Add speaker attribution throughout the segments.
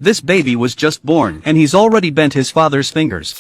Speaker 1: This baby was just born, and he's already bent his father's fingers.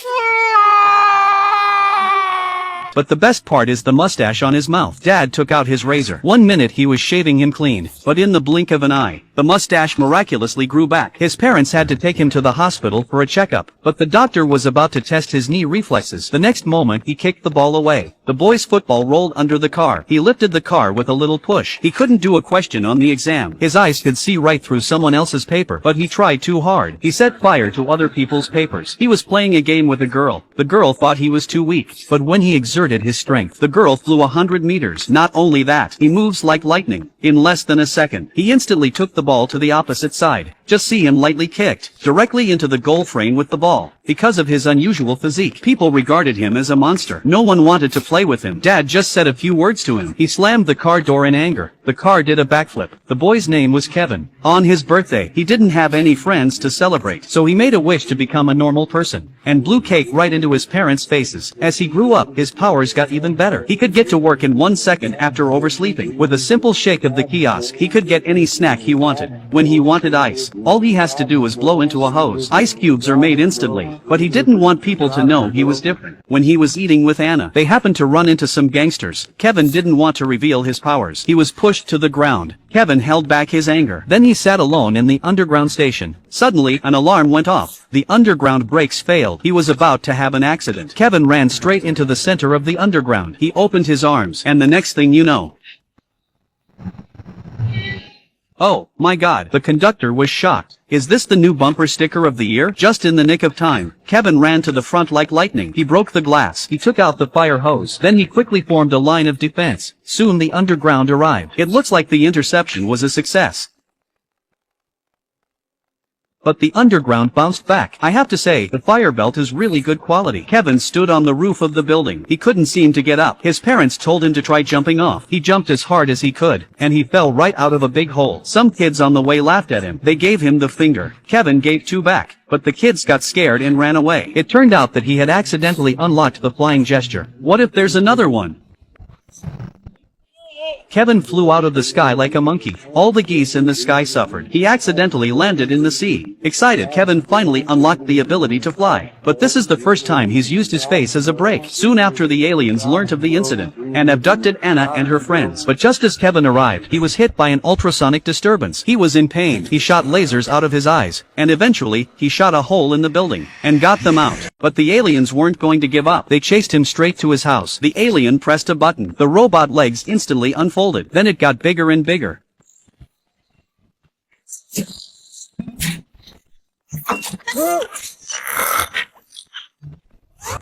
Speaker 1: But the best part is the mustache on his mouth. Dad took out his razor. 1 minute he was shaving him clean, but in the blink of an eye, the mustache miraculously grew back. His parents had to take him to the hospital for a checkup, but the doctor was about to test his knee reflexes. The next moment he kicked the ball away. The boy's football rolled under the car. He lifted the car with a little push. He couldn't do a question on the exam. His eyes could see right through someone else's paper, but he tried too hard. He set fire to other people's papers. He was playing a game with a girl. The girl thought he was too weak, but when he exerted his strength, the girl flew 100 meters. Not only that, he moves like lightning. In less than a second, he instantly took the ball to the opposite side. Just see him lightly kicked directly into the goal frame with the ball. Because of his unusual physique, people regarded him as a monster. No one wanted to play with him. Dad just said a few words to him. He slammed the car door in anger. The car did a backflip. The boy's name was Kevin. On his birthday, he didn't have any friends to celebrate, so he made a wish to become a normal person, and blew cake right into his parents' faces. As he grew up, his powers got even better. He could get to work in 1 second after oversleeping. With a simple shake of the kiosk, he could get any snack he wanted. When he wanted ice, all he has to do is blow into a hose. Ice cubes are made instantly, but he didn't want people to know he was different. When he was eating with Anna, they happened to run into some gangsters. Kevin didn't want to reveal his powers. He was pushed to the ground. Kevin held back his anger. Then he sat alone in the underground station. Suddenly, an alarm went off. The underground brakes failed. He was about to have an accident. Kevin ran straight into the center of the underground. He opened his arms, and the next thing you know, oh, my God, the conductor was shocked. Is this the new bumper sticker of the year? Just in the nick of time, Kevin ran to the front like lightning. He broke the glass. He took out the fire hose. Then he quickly formed a line of defense. Soon the underground arrived. It looks like the interception was a success. But the underground bounced back. I have to say, the fire belt is really good quality. Kevin stood on the roof of the building. He couldn't seem to get up. His parents told him to try jumping off. He jumped as hard as he could, and he fell right out of a big hole. Some kids on the way laughed at him. They gave him the finger. Kevin gave 2 back, but the kids got scared and ran away. It turned out that he had accidentally unlocked the flying gesture. What if there's another one? Kevin flew out of the sky like a monkey. All the geese in the sky suffered. He accidentally landed in the sea. Excited, Kevin finally unlocked the ability to fly. But this is the first time he's used his face as a brake. Soon after, the aliens learnt of the incident and abducted Anna and her friends. But just as Kevin arrived, he was hit by an ultrasonic disturbance. He was in pain. He shot lasers out of his eyes, and eventually, he shot a hole in the building and got them out. But the aliens weren't going to give up. They chased him straight to his house. The alien pressed a button. The robot legs instantly unfolded. Then it got bigger and bigger.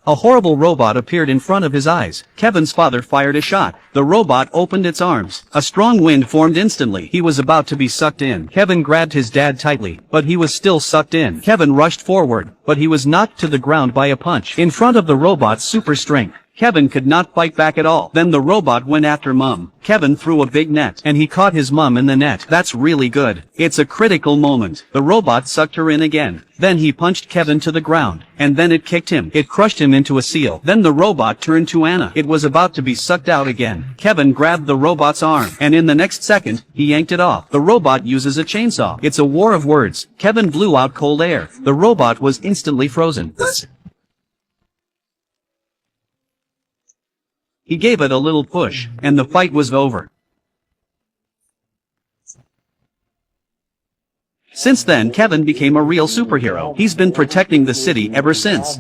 Speaker 1: A horrible robot appeared in front of his eyes. Kevin's father fired a shot. The robot opened its arms. A strong wind formed instantly. He was about to be sucked in. Kevin grabbed his dad tightly, but he was still sucked in. Kevin rushed forward, but he was knocked to the ground by a punch. In front of the robot's super strength, Kevin could not fight back at all. Then the robot went after Mum. Kevin threw a big net, and he caught his mum in the net. That's really good. It's a critical moment. The robot sucked her in again. Then he punched Kevin to the ground, and then it kicked him. It crushed him into a seal. Then the robot turned to Anna. It was about to be sucked out again. Kevin grabbed the robot's arm, and in the next second, he yanked it off. The robot uses a chainsaw. It's a war of words. Kevin blew out cold air. The robot was instantly frozen. He gave it a little push, and the fight was over. Since then, Kevin became a real superhero. He's been protecting the city ever since.